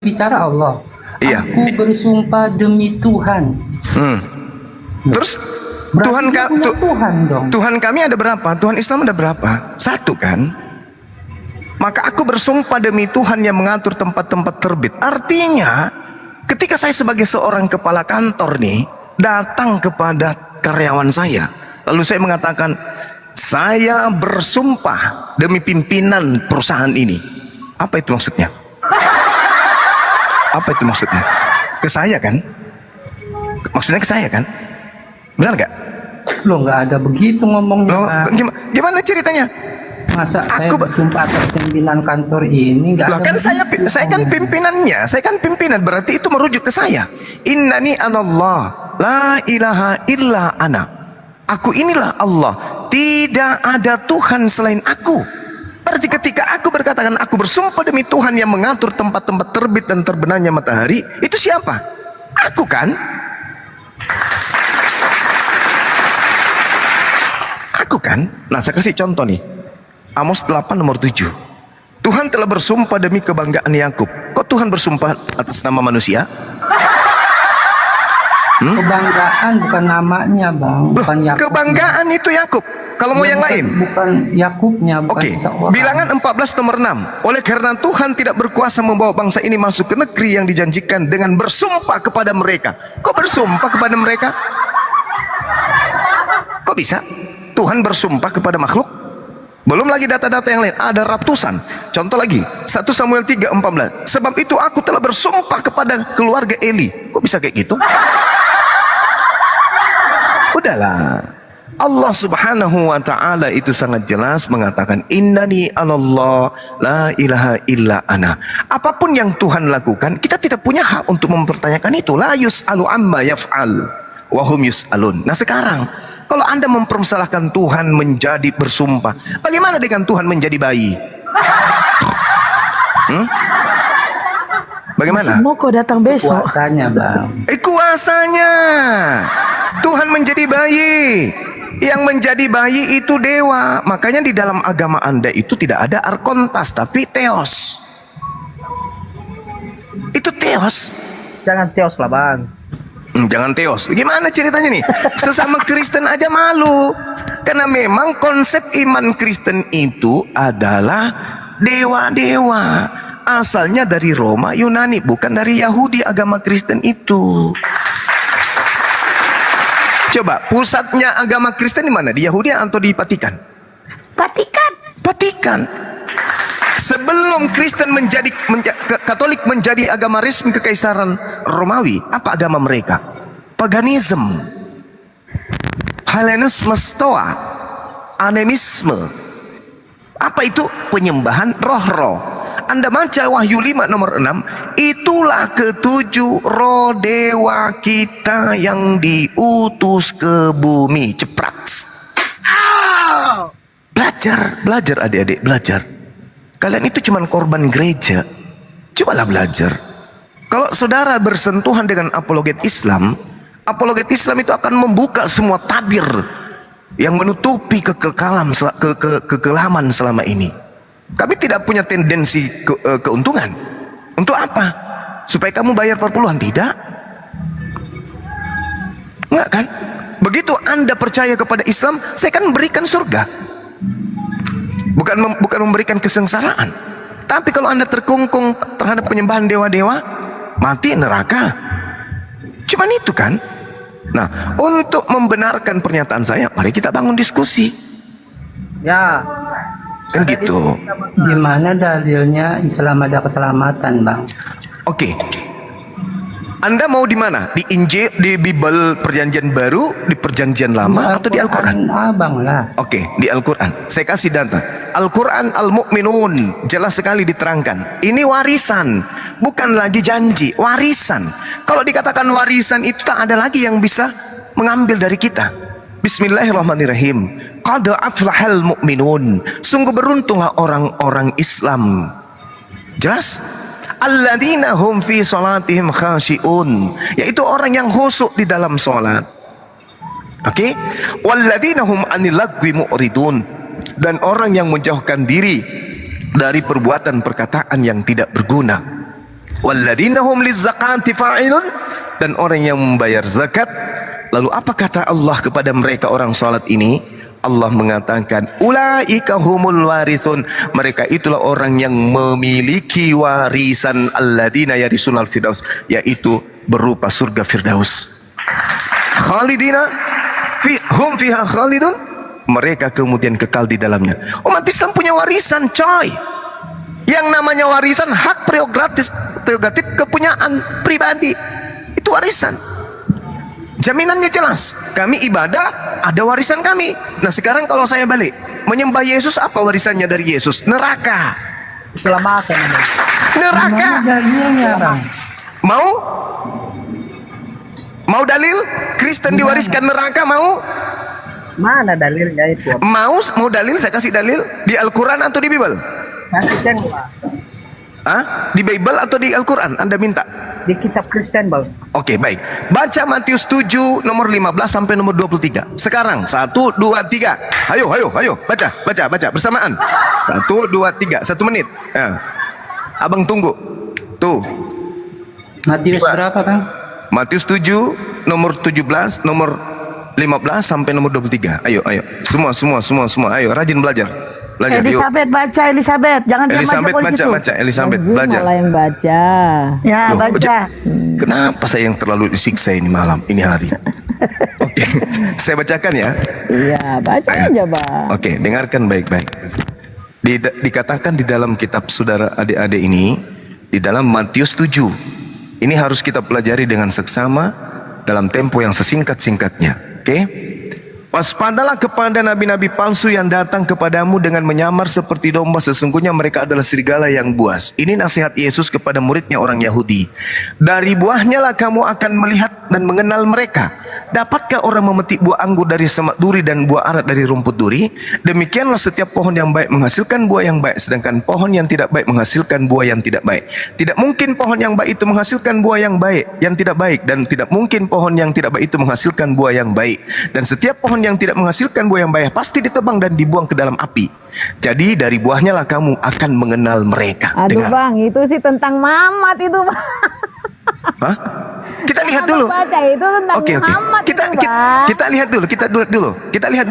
bicara Allah. Iya. Aku bersumpah demi Tuhan. Terus Berarti dia punya Tuhan dong. Tuhan kami ada berapa? Tuhan Islam ada berapa? Satu kan? Maka aku bersumpah demi Tuhan yang mengatur tempat-tempat terbit. Artinya, ketika saya sebagai seorang kepala kantor nih, datang kepada karyawan saya, lalu saya mengatakan, saya bersumpah demi pimpinan perusahaan ini. Apa itu maksudnya? Apa itu maksudnya? Ke saya kan? Maksudnya ke saya kan? Benar nggak? Loh, nggak ada begitu ngomongnya. Loh, gimana ceritanya? Masa saya bersumpah atas pimpinan kantor ini nggak Loh, ada kan saya kan pimpinannya, saya kan pimpinan, berarti itu merujuk ke saya. Innani anallah, la ilaha illa ana. Aku inilah Allah, tidak ada Tuhan selain aku. Berarti ketika aku berkatakan aku bersumpah demi Tuhan yang mengatur tempat-tempat terbit dan terbenamnya matahari, itu siapa? Aku kan? Aku kan? Nah, saya kasih contoh nih. Amos 8 nomor 7. Tuhan telah bersumpah demi kebanggaan Yakub. Kok Tuhan bersumpah atas nama manusia? Kebanggaan bukan namanya, Bang. Bukan Yakub. Kebanggaan itu Yakub. Kalau mau yang lain? Bukan Yakubnya, bukan seseorang. Bilangan 14 nomor 6. Oleh karena Tuhan tidak berkuasa membawa bangsa ini masuk ke negeri yang dijanjikan dengan bersumpah kepada mereka. Kok bersumpah kepada mereka? Kok bisa? Tuhan bersumpah kepada makhluk? Belum lagi data-data yang lain, ada ratusan. Contoh lagi, 1 Samuel 3:14. Sebab itu aku telah bersumpah kepada keluarga Eli. Kok bisa kayak gitu? Udahlah. Allah Subhanahu wa taala itu sangat jelas mengatakan innani anallah la ilaha illa ana. Apapun yang Tuhan lakukan, kita tidak punya hak untuk mempertanyakan itu. La yus'alu amma yaf'al wa hum yus'alun. Nah, sekarang kalau Anda mempermasalahkan Tuhan menjadi bersumpah, bagaimana dengan Tuhan menjadi bayi? Bagaimana? Mau kau datang besok? Kuasanya, Bang. Kuasanya. Tuhan menjadi bayi. Yang menjadi bayi itu dewa. Makanya di dalam agama Anda itu tidak ada arkontas, tapi teos. Itu teos. Jangan teos lah, Bang. Jangan teos. Gimana ceritanya nih? Sesama Kristen aja malu. Karena memang konsep iman Kristen itu adalah dewa-dewa. Asalnya dari Roma, Yunani, bukan dari Yahudi agama Kristen itu. Coba, pusatnya agama Kristen di mana? Di Yahudi atau di Vatikan? Vatikan. Vatikan. Sebelum Kristen Katolik menjadi agama resmi kekaisaran Romawi, apa agama mereka? Paganisme, Hellenisme, Stoa, animisme. Apa itu? Penyembahan roh-roh. Anda baca Wahyu 5 nomor 6, itulah ketujuh roh dewa kita yang diutus ke bumi. Ceprat. Belajar adik-adik, belajar. Kalian itu cuma korban gereja. Cobalah belajar. Kalau saudara bersentuhan dengan apologet Islam itu akan membuka semua tabir yang menutupi kekelaman selama ini. Kami tidak punya tendensi keuntungan. Untuk apa? Supaya kamu bayar perpuluhan? Tidak. Enggak kan? Begitu Anda percaya kepada Islam, saya kan memberikan surga. Bukan memberikan kesengsaraan. Tapi kalau Anda terkungkung terhadap penyembahan dewa-dewa, mati neraka. Cuman itu kan. Nah, untuk membenarkan pernyataan saya, mari kita bangun diskusi. Ya. Kan gitu. Gimana dalilnya Islam ada keselamatan, Bang? Oke. Anda mau di mana? Di Injil, di Bible Perjanjian Baru, di Perjanjian Lama, atau di Al-Quran? Abang lah. Oke, di Al-Quran. Saya kasih data. Al-Quran Al-Mu'minun jelas sekali diterangkan. Ini warisan, bukan lagi janji, warisan. Kalau dikatakan warisan itu tak ada lagi yang bisa mengambil dari kita. Bismillahirrahmanirrahim. Qad aflahal mu'minun. Sungguh beruntunglah orang-orang Islam. Jelas? Alladzina hum fi salatihim khashi'un, yaitu orang yang khusyuk di dalam salat. Oke? Walladzina hum 'anil lagwi mu'ridun, dan orang yang menjauhkan diri dari perbuatan perkataan yang tidak berguna. Walladzina hum lizzakati fa'ilun, dan orang yang membayar zakat. Lalu apa kata Allah kepada mereka orang salat ini? Allah mengatakan ulaika humul warithun, mereka itulah orang yang memiliki warisan alladzina yarisunal firdaus, yaitu berupa surga firdaus. Khalidina hum fiha khalidun, mereka kemudian kekal di dalamnya. Umat Islam punya warisan, coy. Yang namanya warisan hak prerogatif kepunyaan pribadi. Itu warisan. Jaminannya jelas. Kami ibadah, ada warisan kami. Nah sekarang kalau saya balik menyembah Yesus, apa warisannya dari Yesus? Neraka. Keselamatan. Neraka. Dalilnya, Bang. Mau dalil? Kristen diwariskan neraka, mau? Mana dalilnya itu? Mau dalil? Saya kasih dalil di Al-Quran atau di Bible? Kristen, Bang. Hah? Di Bible atau di Al-Quran? Anda minta? Di kitab Kristen, Bang. Oke, baik. Baca Matius 7 nomor 15 sampai nomor 23. Sekarang 1 2 3. Ayo baca bersamaan. 1 2 3, 1 menit. Ya. Abang tunggu. Tuh. Matius berapa, Bang? Matius 7 nomor 17, nomor 15 sampai nomor 23. Ayo. Semua. Ayo, rajin belajar. Yuk. Elizabeth baca, Elizabeth. Jangan diam aja Elizabeth kalau di situ. baca. Elizabeth Nazim belajar. malah yang baca. Ya, Loh, baca. Kenapa saya yang terlalu disiksa ini malam, ini hari? Oke, saya bacakan ya. Iya, baca aja, Bang. Oke, dengarkan baik-baik. Dikatakan di dalam kitab saudara adik-adik ini, di dalam Matius 7. Ini harus kita pelajari dengan seksama dalam tempo yang sesingkat-singkatnya. Oke? Waspadalah kepada nabi-nabi palsu yang datang kepadamu dengan menyamar seperti domba, sesungguhnya mereka adalah serigala yang buas. Ini nasihat Yesus kepada muridnya orang Yahudi. Dari buahnya lah kamu akan melihat dan mengenal mereka. Dapatkah orang memetik buah anggur dari semak duri dan buah ara dari rumput duri? Demikianlah setiap pohon yang baik menghasilkan buah yang baik, sedangkan pohon yang tidak baik menghasilkan buah yang tidak baik. Tidak mungkin pohon yang baik itu menghasilkan buah yang tidak baik, dan tidak mungkin pohon yang tidak baik itu menghasilkan buah yang baik. Dan setiap pohon yang tidak menghasilkan buah yang baik pasti ditebang dan dibuang ke dalam api. Jadi dari buahnya lah kamu akan mengenal mereka. Aduh, Dengar. Bang, itu sih tentang Mamat itu, Bang. Hah? Kita lihat dulu. Baca itu tentang Oke. Muhammad Kita itu, Bang. lihat dulu. Kita lihat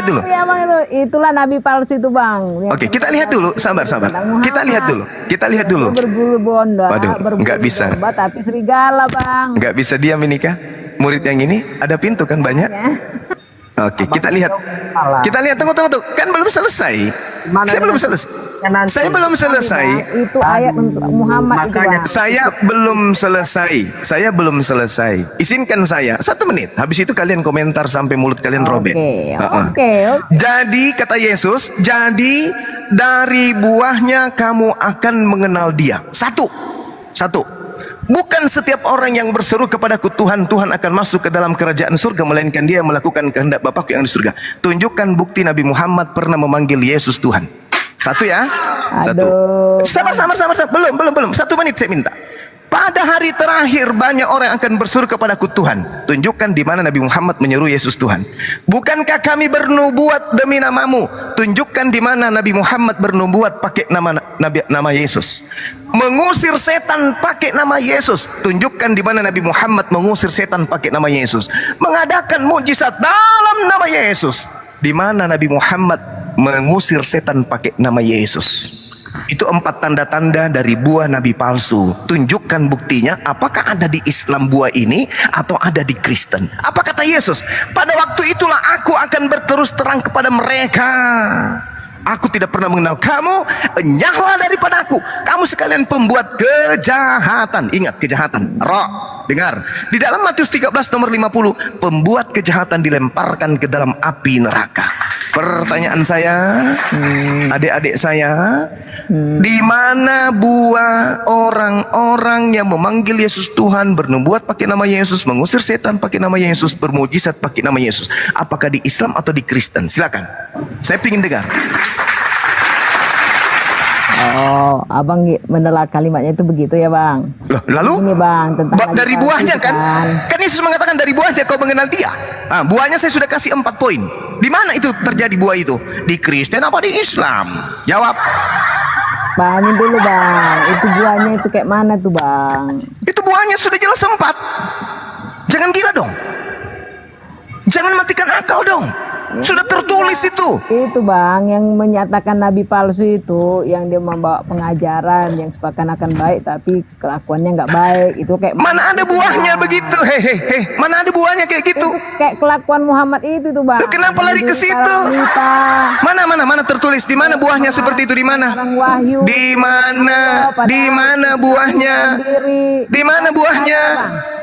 dulu. Ya, Bang, itu. Itulah nabi palsu itu, Bang. Oke, kita lihat dulu. Sabar. Kita lihat dulu. Itu berbulu bonda, Waduh, berbulu nggak bisa. domba, tapi serigala, Bang. Nggak bisa diam ini kah? Murid yang ini ada pintu kan banyak? Ya. Oke, kita lihat. Tunggu. Kan belum selesai. Saya belum selesai. Itu ayat untuk Muhammad itu, Bang. Saya belum selesai. Izinkan saya 1 menit. Habis itu kalian komentar sampai mulut kalian robek. Oke. Jadi kata Yesus, jadi dari buahnya kamu akan mengenal dia. Satu. Bukan setiap orang yang berseru kepadaku Tuhan, Tuhan akan masuk ke dalam kerajaan surga, melainkan dia yang melakukan kehendak Bapakku yang di surga. Tunjukkan bukti Nabi Muhammad pernah memanggil Yesus Tuhan. Satu ya. Satu. Sabar. Belum. 1 menit saya minta. Pada hari terakhir banyak orang akan berseru kepadaku Tuhan. Tunjukkan di mana Nabi Muhammad menyeru Yesus Tuhan. Bukankah kami bernubuat demi namamu? Tunjukkan di mana Nabi Muhammad bernubuat pakai nama Yesus. Mengusir setan pakai nama Yesus. Tunjukkan di mana Nabi Muhammad mengusir setan pakai nama Yesus. Mengadakan mukjizat dalam nama Yesus. Di mana Nabi Muhammad mengusir setan pakai nama Yesus. Itu 4 tanda-tanda dari buah nabi palsu. Tunjukkan buktinya. Apakah ada di Islam buah ini atau ada di Kristen? Apa kata Yesus? Pada waktu itulah aku akan berterus terang kepada mereka. Aku tidak pernah mengenal kamu. Enyahlah daripada aku, kamu sekalian pembuat kejahatan. Ingat, kejahatan. Dengar. Di dalam Matius 13 nomor 50, pembuat kejahatan dilemparkan ke dalam api neraka. Pertanyaan saya, adik-adik saya, di mana buah orang-orang yang memanggil Yesus Tuhan, bernubuat pakai nama Yesus, mengusir setan pakai nama Yesus, bermujizat pakai nama Yesus? Apakah di Islam atau di Kristen? Silakan. Saya ingin dengar. Oh, Abang menelak kalimatnya itu begitu ya, Bang? Loh, lalu? Ini, Bang, tentang Dari buahnya kan? Kan Yesus mengatakan dari buahnya kau mengenal dia. Nah, buahnya saya sudah kasih 4 poin. Di mana itu terjadi buah itu? Di Kristen apa di Islam? Jawab. Bang, ini dulu bang, itu buahnya itu kayak mana tuh bang? Itu buahnya sudah jelas 4. Jangan gila dong. Jangan matikan akal dong. Sudah tertulis itu. Itu bang, yang menyatakan nabi palsu itu, yang dia membawa pengajaran yang seakan-akan baik tapi kelakuannya nggak baik. Itu kayak Mana ada buahnya begitu? Hehehe. Mana ada buahnya kayak gitu? itu kayak kelakuan Muhammad itu tuh bang. Loh, kenapa lari ke situ? Mana tertulis di mana buahnya seperti itu, di mana? Orang wahyu. Di mana? Di mana buahnya? Di mana buahnya?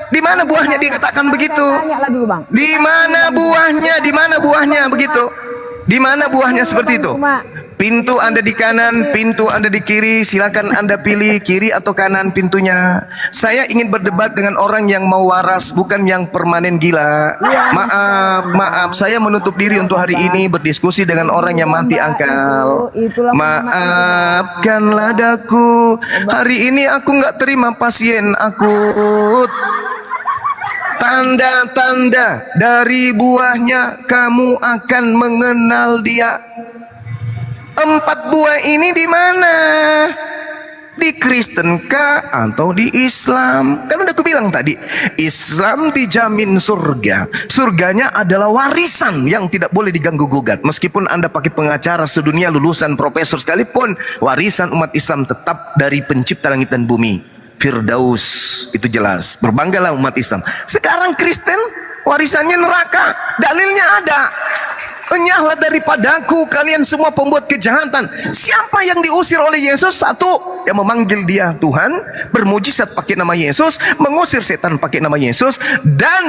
Di mana buahnya dikatakan begitu? Tanya lah dulu bang. Di mana buahnya? Di mana buahnya begitu? Di mana buahnya seperti itu? Pintu Anda di kanan, pintu Anda di kiri. Silakan Anda pilih kiri atau kanan pintunya. Saya ingin berdebat dengan orang yang mau waras, bukan yang permanen gila. Maaf, saya menutup diri untuk hari ini berdiskusi dengan orang yang mati akal. Maafkanlah daku, hari ini aku nggak terima pasien akut. Tanda-tanda dari buahnya kamu akan mengenal dia. 4 buah ini di mana? Di Kristen kah atau di Islam? Kan udah aku bilang tadi, Islam dijamin surga. Surganya adalah warisan yang tidak boleh diganggu gugat. Meskipun Anda pakai pengacara sedunia, lulusan profesor sekalipun, warisan umat Islam tetap dari pencipta langit dan bumi. Firdaus, itu jelas. Berbanggalah umat Islam. Sekarang Kristen warisannya neraka. Dalilnya ada. Enyahlah daripadaku kalian semua pembuat kejahatan. Siapa yang diusir oleh Yesus? 1, yang memanggil dia Tuhan, bermujizat pakai nama Yesus, mengusir setan pakai nama Yesus, dan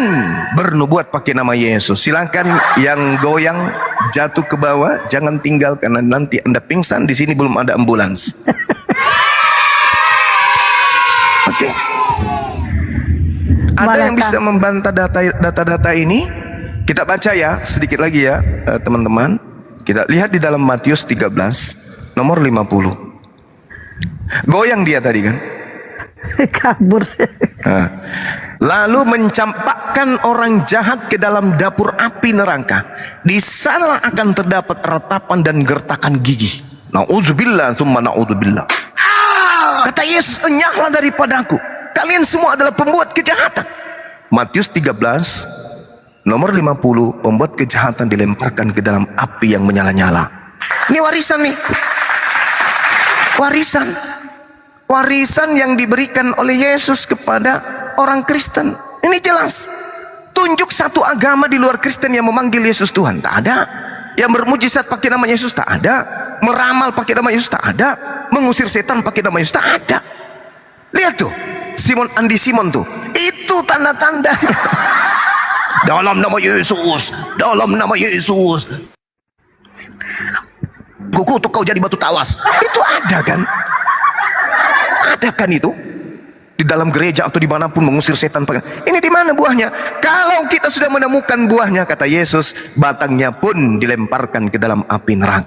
bernubuat pakai nama Yesus. Silakan yang goyang jatuh ke bawah, jangan tinggal karena nanti Anda pingsan. Di sini belum ada ambulans. Oke. Ada yang bisa membantah data-data ini? Kita baca ya, sedikit lagi ya teman-teman. Kita lihat di dalam Matius 13 nomor 50. Goyang dia tadi kan? Kabur. Lalu mencampakkan orang jahat ke dalam dapur api neraka. Di sana akan terdapat ratapan dan gertakan gigi. Nauzubillah tsumma naudzubillah. Kata Yesus, enyahlah daripadaku, kalian semua adalah pembuat kejahatan. Matius 13 nomor 50, pembuat kejahatan dilemparkan ke dalam api yang menyala-nyala. Ini warisan nih. Warisan yang diberikan oleh Yesus kepada orang Kristen. Ini jelas. Tunjuk satu agama di luar Kristen yang memanggil Yesus Tuhan. Tak ada. Yang bermujizat pakai nama Yesus tak ada. Meramal pakai nama Yesus tak ada. Mengusir setan pakai nama Yesus tak ada. Lihat tuh, Andi Simon tuh, itu tanda-tandanya. Dalam nama Yesus, dalam nama Yesus, kukutuk kau jadi batu tawas. Itu ada kan? Ada kan itu? Di dalam gereja atau dimanapun mengusir setan. Ini di mana buahnya? Kalau kita sudah menemukan buahnya, kata Yesus, batangnya pun dilemparkan ke dalam api neraka.